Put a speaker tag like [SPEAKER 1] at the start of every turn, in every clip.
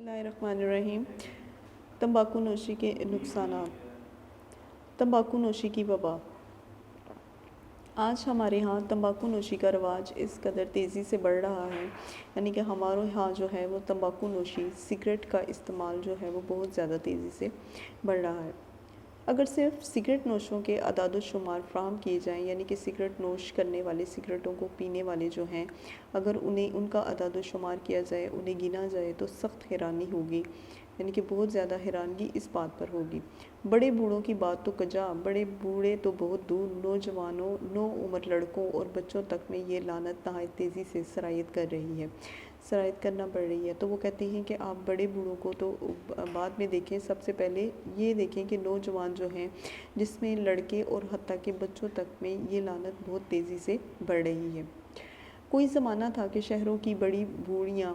[SPEAKER 1] اللہ الرحمن الرحیم۔ تمباکو نوشی کے نقصانات۔ تمباکو نوشی کی وبا۔ آج ہمارے ہاں تمباکو نوشی کا رواج اس قدر تیزی سے بڑھ رہا ہے، یعنی کہ ہمارے ہاں جو ہے وہ تمباکو نوشی، سگریٹ کا استعمال جو ہے وہ بہت زیادہ تیزی سے بڑھ رہا ہے۔ اگر صرف سگریٹ نوشوں کے اعداد و شمار فراہم کیے جائیں، یعنی کہ سگریٹ نوش کرنے والے، سگریٹوں کو پینے والے جو ہیں، اگر ان کا اعداد و شمار کیا جائے، انہیں گنا جائے تو سخت حیرانی ہوگی، یعنی کہ بہت زیادہ حیرانگی اس بات پر ہوگی۔ بڑے بوڑھوں کی بات تو کجا، بڑے بوڑھے تو بہت دور، نوجوانوں، نو عمر لڑکوں اور بچوں تک میں یہ لعنت نہایت تیزی سے سرایت کر رہی ہے، سرایت کرنا پڑ رہی ہے۔ تو وہ کہتے ہیں کہ آپ بڑے بوڑھوں کو تو بعد میں دیکھیں، سب سے پہلے یہ دیکھیں کہ نوجوان جو ہیں، جس میں لڑکے اور حتیٰ کہ بچوں تک میں یہ لعنت بہت تیزی سے بڑھ رہی ہے۔ کوئی زمانہ تھا کہ شہروں کی بڑی بوڑھیاں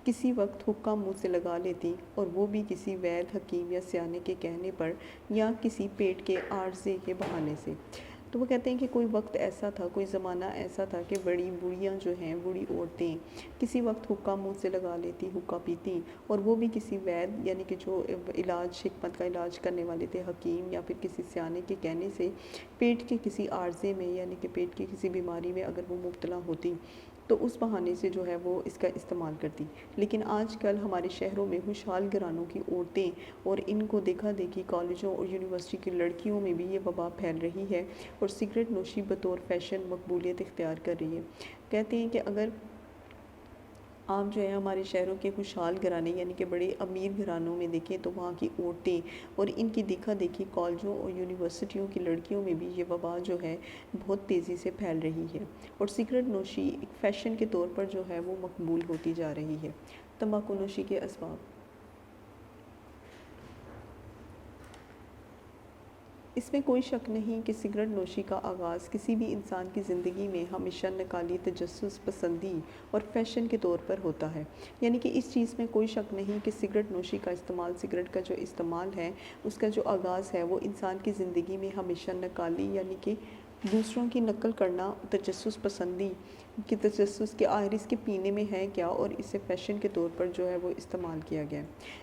[SPEAKER 1] کسی وقت حقہ منہ سے لگا لیتی، اور وہ بھی کسی وید، حکیم یا سیانے کے کہنے پر، یا کسی پیٹ کے عارضے کے بہانے سے۔ تو وہ کہتے ہیں کہ کوئی وقت ایسا تھا، کوئی زمانہ ایسا تھا کہ بڑی بوڑھیاں جو ہیں، بوڑھی عورتیں کسی وقت حقہ منہ سے لگا لیتی، حقہ پیتی، اور وہ بھی کسی وید، یعنی کہ جو علاج، حکمت کا علاج کرنے والے تھے، حکیم یا پھر کسی سیانے کے کہنے سے، پیٹ کے کسی عارضے میں، یعنی کہ پیٹ کی کسی بیماری میں اگر وہ مبتلا ہوتی تو اس بہانے سے جو ہے وہ اس کا استعمال کرتی۔ لیکن آج کل ہمارے شہروں میں خوشحال گھرانوں کی عورتیں اور ان کو دیکھا دیکھی کالجوں اور یونیورسٹی کی لڑکیوں میں بھی یہ وبا پھیل رہی ہے، اور سگریٹ نوشی بطور فیشن مقبولیت اختیار کر رہی ہے۔ کہتے ہیں کہ اگر آپ جو ہے ہمارے شہروں کے خوشحال گھرانے، یعنی کہ بڑے امیر گھرانوں میں دیکھیں تو وہاں کی عورتیں اور ان کی دیکھا دیکھی کالجوں اور یونیورسٹیوں کی لڑکیوں میں بھی یہ وبا جو ہے بہت تیزی سے پھیل رہی ہے، اور سگریٹ نوشی ایک فیشن کے طور پر جو ہے وہ مقبول ہوتی جا رہی ہے۔ تمباکو نوشی کے اسباب۔ اس میں کوئی شک نہیں کہ سگریٹ نوشی کا آغاز کسی بھی انسان کی زندگی میں ہمیشہ نکالی، تجسس پسندی اور فیشن کے طور پر ہوتا ہے۔ یعنی کہ اس چیز میں کوئی شک نہیں کہ سگریٹ نوشی کا استعمال، سگریٹ کا جو استعمال ہے، اس کا جو آغاز ہے وہ انسان کی زندگی میں ہمیشہ نکالی، یعنی کہ دوسروں کی نقل کرنا، تجسس پسندی کہ تجسس کے آخر اس کے پینے میں ہے کیا، اور اسے فیشن کے طور پر جو ہے وہ استعمال کیا گیا۔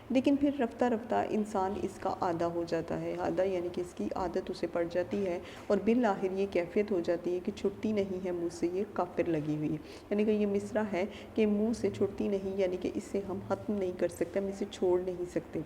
[SPEAKER 1] لیکن پھر رفتہ رفتہ انسان اس کا عادی ہو جاتا ہے، عادی یعنی کہ اس کی عادت اسے پڑ جاتی ہے، اور بالآخر یہ کیفیت ہو جاتی ہے کہ چھٹتی نہیں ہے منہ سے، یہ کافر لگی ہوئی ہے۔ یعنی کہ یہ مصرع ہے کہ منہ سے چھٹتی نہیں، یعنی کہ اسے ہم ختم نہیں کر سکتے، ہم اسے چھوڑ نہیں سکتے۔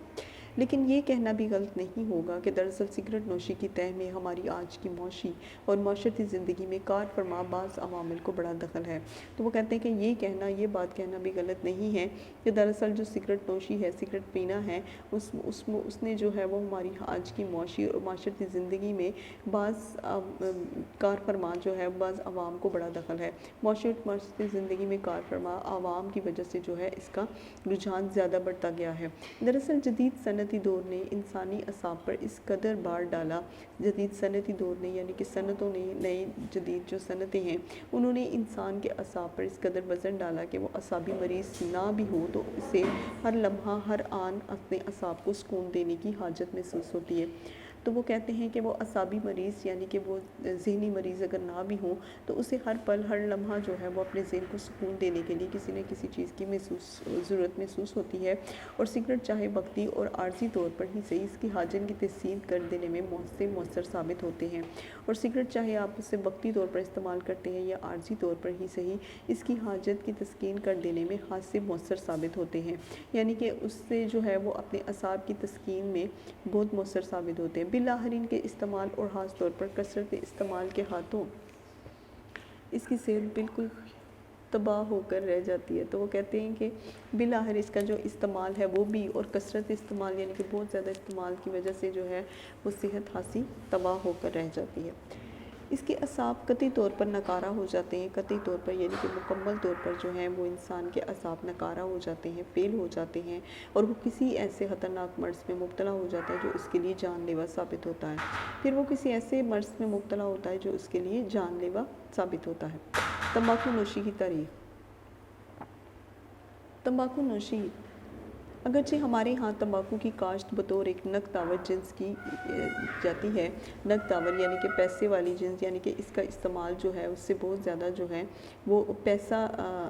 [SPEAKER 1] لیکن یہ کہنا بھی غلط نہیں ہوگا کہ دراصل سگریٹ نوشی کی تہ میں ہماری آج کی معاشی اور معاشرتی زندگی میں کار فرما بعض عوامل کو بڑا دخل ہے۔ تو وہ کہتے ہیں کہ یہ بات کہنا بھی غلط نہیں ہے کہ دراصل جو سگریٹ نوشی ہے، سگریٹ پینا ہے، اس نے جو ہے وہ ہماری آج کی معاشی اور معاشرتی زندگی میں بعض کار فرما جو ہے، بعض عوام کو بڑا دخل ہے۔ معاشرتی زندگی میں کار فرما عوام کی وجہ سے جو ہے اس کا رجحان زیادہ بڑھتا گیا ہے۔ دراصل جدید صنعتی دور نے انسانی اعصاب پر اس قدر بار ڈالا، جدید صنعتی دور نے، یعنی کہ صنعتوں نے، نئے جدید جو صنعتیں ہیں، انہوں نے انسان کے اعصاب پر اس قدر وزن ڈالا کہ وہ اعصابی مریض نہ بھی ہو تو اسے ہر لمحہ، ہر آن اپنے اعصاب کو سکون دینے کی حاجت محسوس ہوتی ہے۔ تو وہ کہتے ہیں کہ وہ اعصابی مریض، یعنی کہ وہ ذہنی مریض اگر نہ بھی ہوں تو اسے ہر پل، ہر لمحہ جو ہے وہ اپنے ذہن کو سکون دینے کے لیے کسی نہ کسی چیز کی ضرورت محسوس ہوتی ہے، اور سگریٹ چاہے وقتی اور عارضی طور پر ہی صحیح، اس کی حاجت کی تسکین کر دینے میں مؤثر ثابت ہوتے ہیں۔ اور سگریٹ چاہے آپ اسے وقتی طور پر استعمال کرتے ہیں یا عارضی طور پر ہی صحیح، اس کی حاجت کی تسکین کر دینے میں خاص سے مؤثر ثابت ہوتے ہیں، یعنی کہ اس سے جو ہے وہ اپنے اعصاب کی تسکین میں بہت مؤثر ثابت ہوتے ہیں۔ بالآخر ان کے استعمال اور خاص طور پر کثرت استعمال کے ہاتھوں اس کی صحت بالکل تباہ ہو کر رہ جاتی ہے۔ تو وہ کہتے ہیں کہ بالآخر اس کا جو استعمال ہے وہ بھی، اور کثرت استعمال یعنی کہ بہت زیادہ استعمال کی وجہ سے جو ہے وہ صحت خاصی تباہ ہو کر رہ جاتی ہے۔ اس کے اعصاب قطعی طور پر ناکارہ ہو جاتے ہیں، قطعی طور پر یعنی کہ مکمل طور پر جو ہے وہ انسان کے اعصاب ناکارہ ہو جاتے ہیں، فیل ہو جاتے ہیں، اور وہ کسی ایسے خطرناک مرض میں مبتلا ہو جاتا ہے جو اس کے لیے جان لیوا ثابت ہوتا ہے۔ پھر وہ کسی ایسے مرض میں مبتلا ہوتا ہے جو اس کے لیے جان لیوا ثابت ہوتا ہے۔ تمباکو نوشی کی تاریخ۔ تمباکو نوشی اگرچہ ہمارے ہاں تمباکو کی کاشت بطور ایک نقد جنس کی جاتی ہے، نقد یعنی کہ پیسے والی جنس، یعنی کہ اس کا استعمال جو ہے اس سے بہت زیادہ جو ہے وہ پیسہ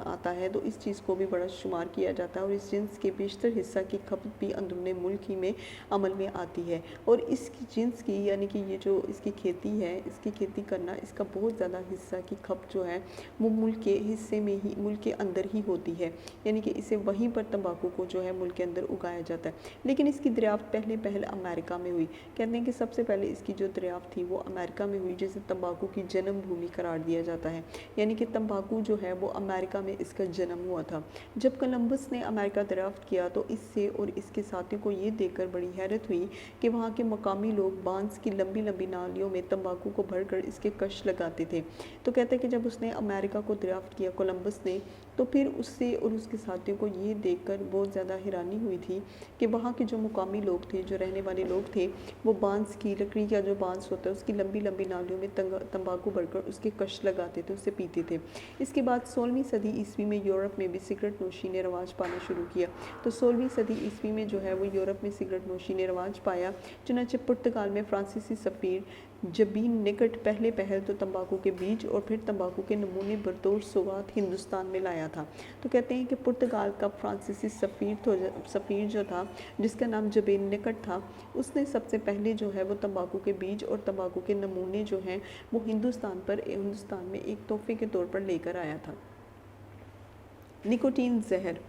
[SPEAKER 1] آتا ہے، تو اس چیز کو بھی بڑا شمار کیا جاتا ہے، اور اس جنس کے بیشتر حصہ کی کھپت بھی اندرون ملک ہی میں عمل میں آتی ہے، اور اس کی جنس کی یعنی کہ یہ جو اس کی کھیتی ہے، اس کی کھیتی کرنا، اس کا بہت زیادہ حصہ کی کھپت جو ہے وہ ملک کے حصے میں ہی، ملک کے اندر ہی ہوتی ہے، یعنی کہ اسے وہیں پر تمباکو کو جو ہے ملک کے اندر اگایا جاتا ہے۔ لیکن اس کی دریافت پہلے امریکہ میں ہوئی، کہتے ہیں کہ سب سے پہلے اس کی جو دریافت تھی وہ امریکہ میں ہوئی، جسے تمباکو کی جنم بھومی قرار دیا جاتا ہے، یعنی کہ تمباکو جو ہے وہ امریکہ میں اس کا جنم ہوا تھا۔ جب کولمبس نے امریکہ دریافت کیا تو اس سے اور اس کے ساتھیوں کو یہ دیکھ کر بڑی حیرت ہوئی کہ وہاں کے مقامی لوگ بانس کی لمبی لمبی نالیوں میں تمباکو کو بھر کر اس کے کش لگاتے تھے۔ تو کہتے ہیں کہ جب اس نے امریکہ کو دریافت کیا کولمبس نے، تو پھر اس سے اور اس کے ساتھیوں کو یہ دیکھ کر بہت زیادہ حیرانی ہوئی تھی کہ وہاں کے جو مقامی لوگ تھے، جو رہنے والے لوگ تھے، وہ بانس کی لکڑی کا جو بانس ہوتا ہے اس کی لمبی لمبی نالیوں میں تمباکو بھر کر اس کے کش لگاتے تھے، اسے پیتے تھے۔ اس کے بعد 16ویں صدی عیسوی میں یورپ میں بھی سگریٹ نوشی نے رواج پانا شروع کیا۔ تو 16ویں صدی عیسوی میں جو ہے وہ یورپ میں سگریٹ نوشی نے رواج پایا، چنانچہ پرتگال میں فرانسیسی سفیر جبین نکٹ پہلے تو تمباکو کے بیج اور پھر تمباکو کے نمونے بطور سوغات ہندوستان میں لایا تھا۔ تو کہتے ہیں کہ پرتگال کا فرانسیسی سفیر جو تھا، جس کا نام جبین نکٹ تھا، اس نے سب سے پہلے جو ہے وہ تمباکو کے بیج اور تمباکو کے نمونے جو ہیں وہ ہندوستان میں ایک تحفے کے طور پر لے کر آیا تھا۔ نکوٹین زہر۔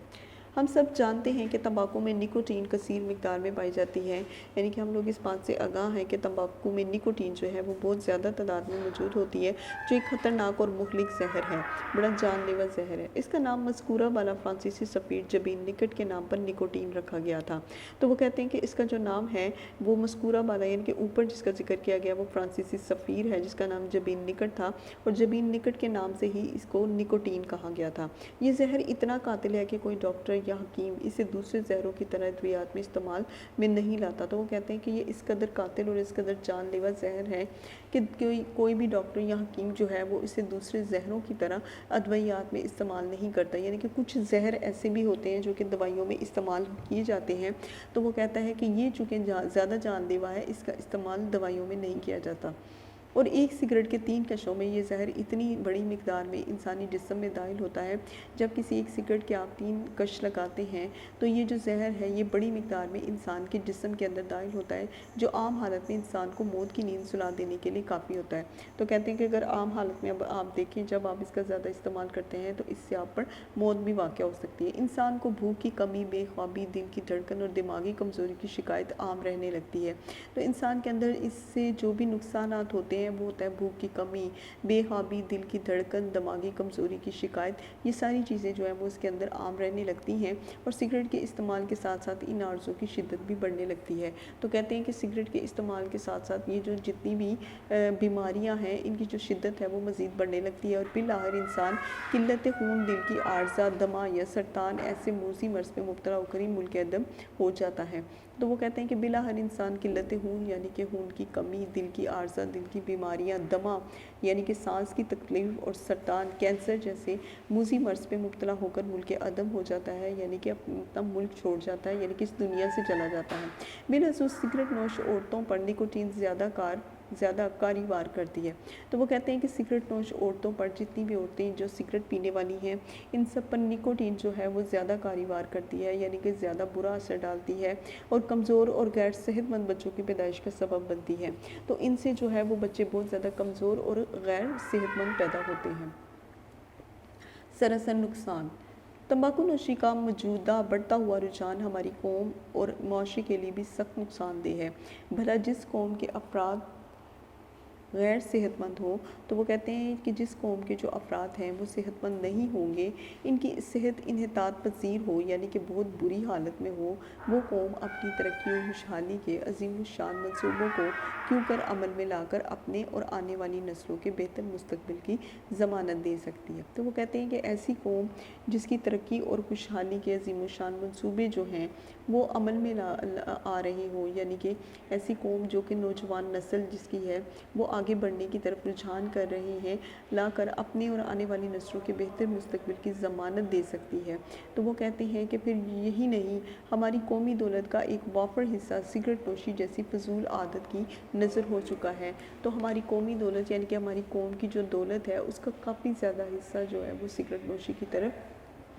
[SPEAKER 1] ہم سب جانتے ہیں کہ تمباکو میں نکوٹین کثیر مقدار میں پائی جاتی ہے، یعنی کہ ہم لوگ اس بات سے آگاہ ہیں کہ تمباکو میں نکوٹین جو ہے وہ بہت زیادہ تعداد میں موجود ہوتی ہے، جو ایک خطرناک اور مہلک زہر ہے، بڑا جان لیوا زہر ہے۔ اس کا نام مذکورہ والا فرانسیسی سفیر جبین نکٹ کے نام پر نکوٹین رکھا گیا تھا۔ تو وہ کہتے ہیں کہ اس کا جو نام ہے وہ مذکورہ والا، یعنی کہ اوپر جس کا ذکر کیا گیا وہ فرانسیسی سفیر ہے جس کا نام جبین نکٹ تھا، اور جبین نکٹ کے نام سے ہی اس کو نکوٹین کہا گیا تھا۔ یہ زہر اتنا قاتل ہے کہ کوئی ڈاکٹر یا حکیم اسے دوسرے زہروں کی طرح ادویات میں استعمال میں نہیں لاتا۔ تو وہ کہتے ہیں کہ یہ اس قدر قاتل اور اس قدر جان لیوا زہر ہے کہ کوئی بھی ڈاکٹر یا حکیم جو ہے وہ اسے دوسرے زہروں کی طرح ادویات میں استعمال نہیں کرتا، یعنی کہ کچھ زہر ایسے بھی ہوتے ہیں جو کہ دوائیوں میں استعمال کیے جاتے ہیں، تو وہ کہتا ہے کہ یہ چونکہ زیادہ جان لیوا ہے، اس کا استعمال دوائیوں میں نہیں کیا جاتا۔ اور ایک سگریٹ کے 3 کشوں میں یہ زہر اتنی بڑی مقدار میں انسانی جسم میں داخل ہوتا ہے، جب کسی ایک سگریٹ کے آپ 3 کش لگاتے ہیں تو یہ جو زہر ہے یہ بڑی مقدار میں انسان کے جسم کے اندر داخل ہوتا ہے، جو عام حالت میں انسان کو موت کی نیند سلا دینے کے لیے کافی ہوتا ہے۔ تو کہتے ہیں کہ اگر عام حالت میں اب آپ دیکھیں جب آپ اس کا زیادہ استعمال کرتے ہیں تو اس سے آپ پر موت بھی واقع ہو سکتی ہے۔ انسان کو بھوک کی کمی، بے خوابی، دل کی دھڑکن اور دماغی کمزوری کی شکایت عام رہنے لگتی ہے۔ تو انسان کے اندر اس سے جو بھی نقصانات ہوتے ہیں وہ ہوتا ہے بھوک کی کمی، بے خوابی، دل کی دھڑکن، دماغی کمزوری کی شکایت، یہ ساری چیزیں جو ہیں وہ اس کے اندر عام رہنے لگتی ہیں، اور سگریٹ کے استعمال کے ساتھ ساتھ ان عارضوں کی شدت بھی بڑھنے لگتی ہے۔ تو کہتے ہیں کہ سگریٹ کے استعمال کے ساتھ ساتھ یہ جو جتنی بھی بیماریاں ہیں ان کی جو شدت ہے وہ مزید بڑھنے لگتی ہے، اور بالآخر انسان قلت خون، دل کی عارضہ، دمہ یا سرطان ایسے موذی مرض پہ مبتلا ہو کر ہی ملک عدم ہو جاتا ہے۔ تو وہ کہتے ہیں کہ بالآخر انسان قلت خون یعنی کہ خون کی کمی، دل کی عارضہ، دل کی بیماریاں، دمہ یعنی کہ سانس کی تکلیف، اور سرطان، کینسر جیسے موذی مرض پہ مبتلا ہو کر ملک عدم ہو جاتا ہے، یعنی کہ اپنا ملک چھوڑ جاتا ہے، یعنی کہ اس دنیا سے چلا جاتا ہے۔ بالخصوص سگریٹ نوش عورتوں پر نکوٹین زیادہ کاری وار کرتی ہے۔ تو وہ کہتے ہیں کہ سگریٹ نوش عورتوں پر، جتنی بھی عورتیں جو سگریٹ پینے والی ہیں، ان سب پر نکوٹین جو ہے وہ زیادہ کاری وار کرتی ہے، یعنی کہ زیادہ برا اثر ڈالتی ہے، اور کمزور اور غیر صحت مند بچوں کی پیدائش کا سبب بنتی ہے۔ تو ان سے جو ہے وہ بچے بہت زیادہ کمزور اور غیر صحت مند پیدا ہوتے ہیں۔ سراسر نقصان۔ تمباکو نوشی کا موجودہ بڑھتا ہوا رجحان ہماری قوم اور معاشرے کے لیے بھی سخت نقصان دہ ہے۔ بھلا جس قوم کے افراد غیر صحت مند ہوں، تو وہ کہتے ہیں کہ جس قوم کے جو افراد ہیں وہ صحت مند نہیں ہوں گے، ان کی صحت انحطاط پذیر ہو، یعنی کہ بہت بری حالت میں ہو، وہ قوم اپنی ترقی و خوشحالی کے عظیم الشان منصوبوں کو کیوں کر عمل میں لا کر اپنے اور آنے والی نسلوں کے بہتر مستقبل کی ضمانت دے سکتی ہے۔ تو وہ کہتے ہیں کہ ایسی قوم جس کی ترقی اور خوشحالی کے عظیم الشان منصوبے جو ہیں وہ عمل میں آ رہے ہوں، یعنی کہ ایسی قوم جو کہ نوجوان نسل جس کی ہے وہ آگے بڑھنے کی طرف رجحان کر رہے ہیں لا کر اپنے اور آنے والی نسلوں کے بہتر مستقبل کی ضمانت دے سکتی ہے۔ تو وہ کہتے ہیں کہ پھر یہی نہیں، ہماری قومی دولت کا ایک وافر حصہ سگریٹ نوشی جیسی فضول عادت کی نظر ہو چکا ہے۔ تو ہماری قومی دولت یعنی کہ ہماری قوم کی جو دولت ہے اس کا کافی زیادہ حصہ جو ہے وہ سگریٹ نوشی کی طرف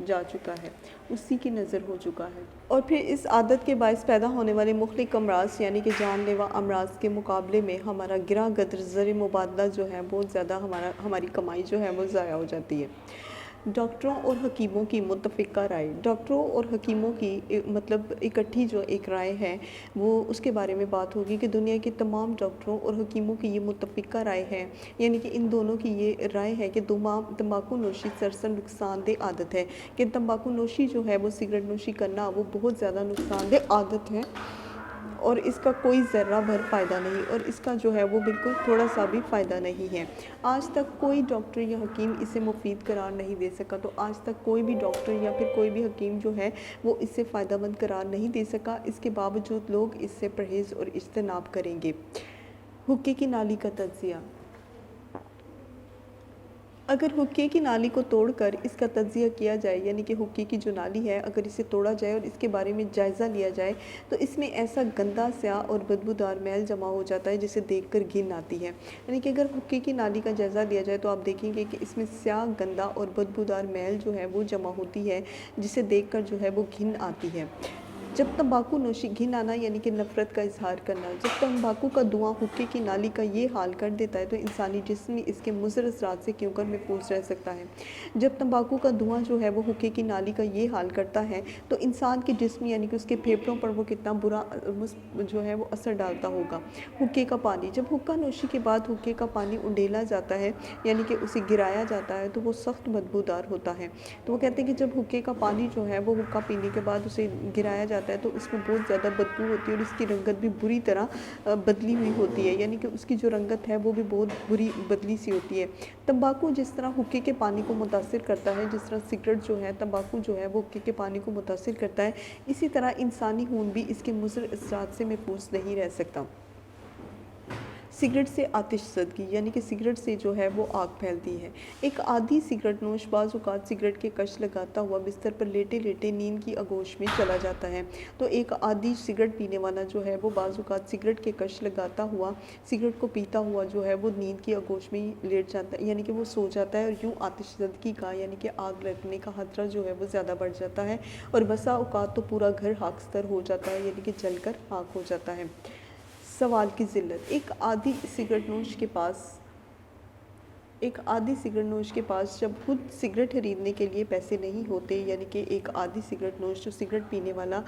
[SPEAKER 1] جا چکا ہے، اسی کی نظر ہو چکا ہے۔ اور پھر اس عادت کے باعث پیدا ہونے والے مختلف امراض یعنی کہ جان لیوا امراض کے مقابلے میں ہمارا گراں قدر زر مبادلہ جو ہے بہت زیادہ ہماری کمائی جو ہے وہ ضائع ہو جاتی ہے۔ ڈاکٹروں اور حکیموں کی متفقہ رائے، ڈاکٹروں اور حکیموں کی مطلب اکٹھی جو ایک رائے ہے وہ اس کے بارے میں بات ہوگی کہ دنیا کے تمام ڈاکٹروں اور حکیموں کی یہ متفقہ رائے ہے، یعنی کہ ان دونوں کی یہ رائے ہے کہ تمباکو نوشی سراسر نقصان دہ عادت ہے، کہ تمباکو نوشی جو ہے وہ سگریٹ نوشی کرنا وہ بہت زیادہ نقصان دہ عادت ہے اور اس کا کوئی ذرہ بھر فائدہ نہیں، اور اس کا جو ہے وہ بالکل تھوڑا سا بھی فائدہ نہیں ہے۔ آج تک کوئی ڈاکٹر یا حکیم اسے مفید قرار نہیں دے سکا، تو آج تک کوئی بھی ڈاکٹر یا پھر کوئی بھی حکیم جو ہے وہ اس سے فائدہ مند قرار نہیں دے سکا، اس کے باوجود لوگ اس سے پرہیز اور اجتناب کریں گے۔ حقے کی نالی کا تجزیہ، اگر حقے کی نالی کو توڑ کر اس کا تجزیہ کیا جائے، یعنی کہ حقے کی جو نالی ہے اگر اسے توڑا جائے اور اس کے بارے میں جائزہ لیا جائے تو اس میں ایسا گندا سیاہ اور بدبودار میل جمع ہو جاتا ہے جسے دیکھ کر گھن آتی ہے۔ یعنی کہ اگر حقے کی نالی کا جائزہ لیا جائے تو آپ دیکھیں گے کہ اس میں سیاہ، گندا اور بدبودار میل جو ہے وہ جمع ہوتی ہے جسے دیکھ کر جو ہے وہ گھن آتی ہے۔ جب تمباکو نوشی، گھن آنا یعنی کہ نفرت کا اظہار کرنا، جب تمباکو کا دھواں حقے کی نالی کا یہ حال کر دیتا ہے تو انسانی جسم اس کے مضر اثرات سے کیوں کر محفوظ رہ سکتا ہے۔ جب تمباکو کا دھواں جو ہے وہ حقے کی نالی کا یہ حال کرتا ہے تو انسان کے جسم یعنی کہ اس کے پھیپھڑوں پر وہ کتنا برا جو ہے وہ اثر ڈالتا ہوگا۔ حقے کا پانی، جب حقہ نوشی کے بعد حقے کا پانی انڈیلا جاتا ہے یعنی کہ اسے گرایا جاتا ہے تو وہ سخت بدبودار ہوتا ہے۔ تو وہ کہتے ہیں کہ جب حقے کا پانی جو ہے وہ حقہ پینے کے بعد اسے گرایا جاتا ہے تو اس میں بہت زیادہ بدبو ہوتی ہے اور اس کی رنگت بھی بری طرح بدلی ہوئی ہوتی ہے، یعنی کہ اس کی جو رنگت ہے وہ بھی بہت بری بدلی سی ہوتی ہے۔ تمباکو جس طرح حقے کے پانی کو متاثر کرتا ہے، جس طرح سگریٹ جو ہے، تمباکو جو ہے وہ حقے کے پانی کو متاثر کرتا ہے، اسی طرح انسانی خون بھی اس کے مضر اثرات سے محفوظ نہیں رہ سکتا۔ سگریٹ سے آتش زدگی، یعنی کہ سگریٹ سے جو ہے وہ آگ پھیلتی ہے۔ ایک عادی سگریٹ نوش بعض اوقات سگریٹ کے کش لگاتا ہوا بستر پر لیٹے لیٹے نیند کی آغوش میں چلا جاتا ہے، تو ایک عادی سگریٹ پینے والا جو ہے وہ بعض اوقات سگریٹ کے کش لگاتا ہوا، سگریٹ کو پیتا ہوا جو ہے وہ نیند کی آغوش میں لیٹ جاتا ہے، یعنی کہ وہ سو جاتا ہے، اور یوں آتش زدگی کا یعنی کہ آگ لگنے کا خطرہ جو ہے وہ زیادہ بڑھ جاتا ہے، اور بسا اوقات تو پورا گھر خاکستر ہو جاتا ہے، یعنی کہ جل کر خاک ہو جاتا ہے۔ سوال کی ذلت، ایک عادی سگریٹ نوش کے پاس جب خود سگریٹ خریدنے کے لیے پیسے نہیں ہوتے، یعنی کہ ایک عادی سگریٹ نوش جو سگریٹ پینے والا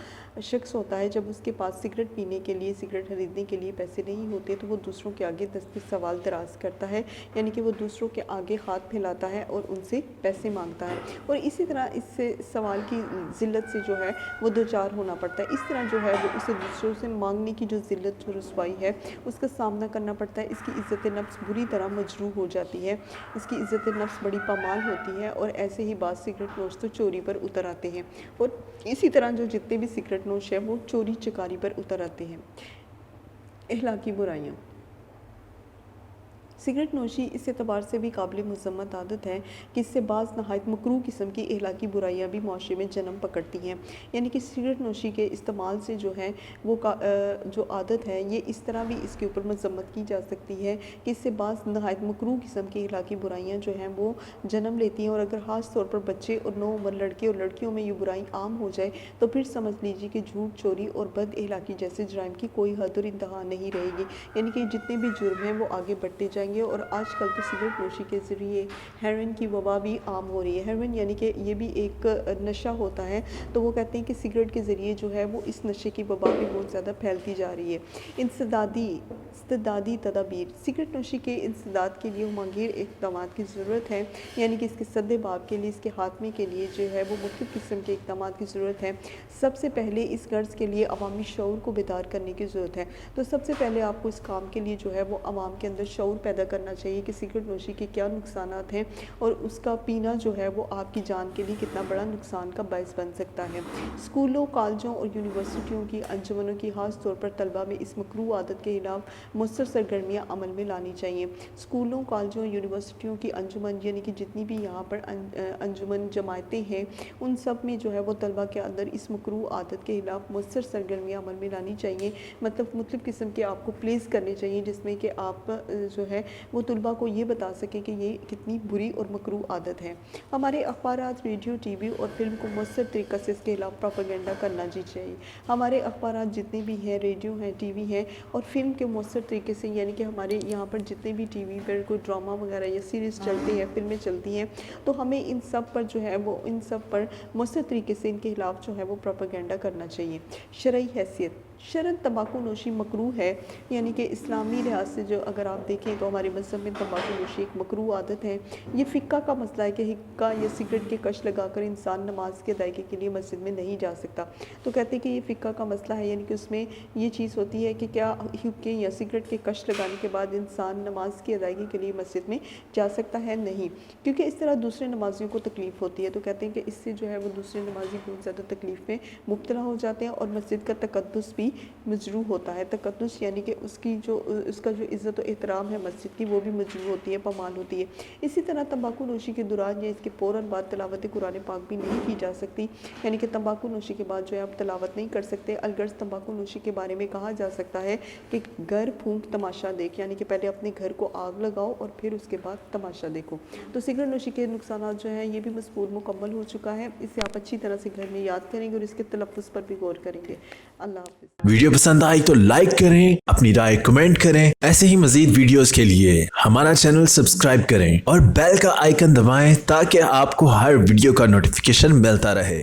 [SPEAKER 1] شخص ہوتا ہے، جب اس کے پاس سگریٹ پینے کے لیے، سگریٹ خریدنے کے لیے پیسے نہیں ہوتے تو وہ دوسروں کے آگے دست سوال دراز کرتا ہے، یعنی کہ وہ دوسروں کے آگے ہاتھ پھیلاتا ہے اور ان سے پیسے مانگتا ہے، اور اسی طرح اس سے سوال کی ذلت سے جو ہے وہ دوچار ہونا پڑتا ہے۔ اس طرح جو ہے وہ اسے دوسروں سے مانگنے کی جو ذلت، جو رسوائی ہے، اس کا سامنا کرنا پڑتا ہے، اس کی عزت نفس بری طرح مجروح ہو جاتی ہے، اس کی عزت نفس بڑی پامال ہوتی ہے، اور ایسے ہی بعض سگریٹ نوش تو چوری پر اتر آتے ہیں، اور اسی طرح جو جتنے بھی سگریٹ نوش ہیں وہ چوری چکاری پر اتر آتے ہیں۔ اخلاقی برائیاں، سگریٹ نوشی اس اعتبار سے بھی قابل مذمت عادت ہے کہ اس سے بعض نہایت مکروہ قسم کی اخلاقی برائیاں بھی معاشرے میں جنم پکڑتی ہیں، یعنی کہ سگریٹ نوشی کے استعمال سے جو ہے وہ جو عادت ہے یہ اس طرح بھی اس کے اوپر مذمت کی جا سکتی ہے کہ اس سے بعض نہایت مکروہ قسم کی اخلاقی برائیاں جو ہیں وہ جنم لیتی ہیں، اور اگر خاص طور پر بچے اور نوعمر لڑکے اور لڑکیوں میں یہ برائی عام ہو جائے تو پھر سمجھ لیجیے کہ جھوٹ، چوری اور بد اخلاقی جیسے جرائم کی کوئی حد اور انتہا نہیں رہے گی، یعنی کہ جتنے بھی جرم ہیں وہ آگے بڑھتے جائیں گے، اور آج کل تو سگریٹ نوشی کے ذریعے ہیروئن کی وبا بھی عام ہو رہی ہے۔ ہیروئن یعنی کہ یہ بھی ایک نشہ ہوتا ہے، تو وہ کہتے ہیں کہ سگریٹ کے ذریعے جو ہے وہ اس نشے کی وبا بھی بہت زیادہ پھیلتی جا رہی ہے۔ انسدادی تدابیر، سگریٹ نوشی کے انسداد کے لیے مانگیر اقدامات کی ضرورت ہے، یعنی کہ اس کے سد باب کے لیے، اس کے خاتمے کے لیے جو ہے وہ مختلف قسم کے اقدامات کی ضرورت ہے۔ سب سے پہلے اس غرض کے لیے عوامی شعور کو بیدار کرنے کی ضرورت ہے، تو سب سے پہلے آپ کو اس کام کے لیے جو ہے وہ عوام کے اندر شعور پیدا پیدا کرنا چاہیے کہ سگریٹ نوشی کے کیا نقصانات ہیں اور اس کا پینا جو ہے وہ آپ کی جان کے لیے کتنا بڑا نقصان کا باعث بن سکتا ہے۔ اسکولوں، کالجوں اور یونیورسٹیوں کی انجمنوں کی خاص طور پر طلبہ میں اس مکروہ عادت کے خلاف مؤثر سرگرمیاں عمل میں لانی چاہیے۔ اسکولوں، کالجوں، یونیورسٹیوں کی انجمن یعنی کہ جتنی بھی یہاں پر انجمن جماعتیں ہیں ان سب میں جو ہے وہ طلبہ کے اندر اس مکروہ عادت کے خلاف مؤثر سرگرمیاں عمل میں لانی چاہیے، مطلب مختلف قسم کے آپ کو پلیز کرنے چاہیے جس میں کہ آپ جو ہے وہ طلبہ کو یہ بتا سکیں کہ یہ کتنی بری اور مکروہ عادت ہے۔ ہمارے اخبارات، ریڈیو، ٹی وی اور فلم کو مؤثر طریقے سے اس کے خلاف پروپیگنڈا کرنا چاہیے۔ ہمارے اخبارات جتنے بھی ہیں، ریڈیو ہیں، ٹی وی ہیں اور فلم کے مؤثر طریقے سے، یعنی کہ ہمارے یہاں پر جتنے بھی ٹی وی پر کوئی ڈرامہ وغیرہ یا سیریز چلتی ہے، فلمیں چلتی ہیں، تو ہمیں ان سب پر جو ہے وہ ان سب پر مؤثر طریقے سے ان کے خلاف جو ہے وہ پروپیگنڈا کرنا چاہیے۔ شرعی حیثیت، شرعاً تمباکو نوشی مکروہ ہے، یعنی کہ اسلامی لحاظ سے جو اگر آپ دیکھیں تو ہمارے مذہب میں تمباکو نوشی ایک مکروہ عادت ہے۔ یہ فقہ کا مسئلہ ہے کہ حقہ یا سگریٹ کے کش لگا کر انسان نماز کی ادائیگی کے لیے مسجد میں نہیں جا سکتا۔ تو کہتے ہیں کہ یہ فقہ کا مسئلہ ہے، یعنی کہ اس میں یہ چیز ہوتی ہے کہ کیا حقے یا سگریٹ کے کش لگانے کے بعد انسان نماز کی ادائیگی کے لیے مسجد میں جا سکتا ہے؟ نہیں، کیونکہ اس طرح دوسرے نمازیوں کو تکلیف ہوتی ہے۔ تو کہتے ہیں کہ اس سے جو ہے وہ دوسرے نمازی بہت زیادہ تکلیف میں مبتلا ہو جاتے ہیں اور مسجد کا تقدس بھی مجروح ہوتا ہے۔ تقدس یعنی کہ اس کا جو عزت و احترام ہے مسجد کی وہ بھی مجروح ہوتی ہے، پامال ہوتی ہے۔ اسی طرح تمباکو نوشی کے دوران یا اس کے فوراً بعد تلاوت قرآن پاک بھی نہیں کی جا سکتی، یعنی کہ تمباکو نوشی کے بعد جو ہے آپ تلاوت نہیں کر سکتے۔ الغرض تمباکو نوشی کے بارے میں کہا جا سکتا ہے کہ گھر پھونک تماشا دیکھ، یعنی کہ پہلے اپنے گھر کو آگ لگاؤ اور پھر اس کے بعد تماشا دیکھو۔ تو سگریٹ نوشی کے نقصانات جو ہیں یہ بھی مذکور مکمل ہو چکا ہے، اسے آپ اچھی طرح سے گھر میں یاد کریں گے اور اس کے تلفظ پر بھی غور کریں گے۔ اللہ حافظ۔
[SPEAKER 2] ویڈیو پسند آئی تو لائک کریں، اپنی رائے کمنٹ کریں۔ ایسے ہی مزید ویڈیوز کے لیے ہمارا چینل سبسکرائب کریں اور بیل کا آئیکن دبائیں تاکہ آپ کو ہر ویڈیو کا نوٹیفیکیشن ملتا رہے۔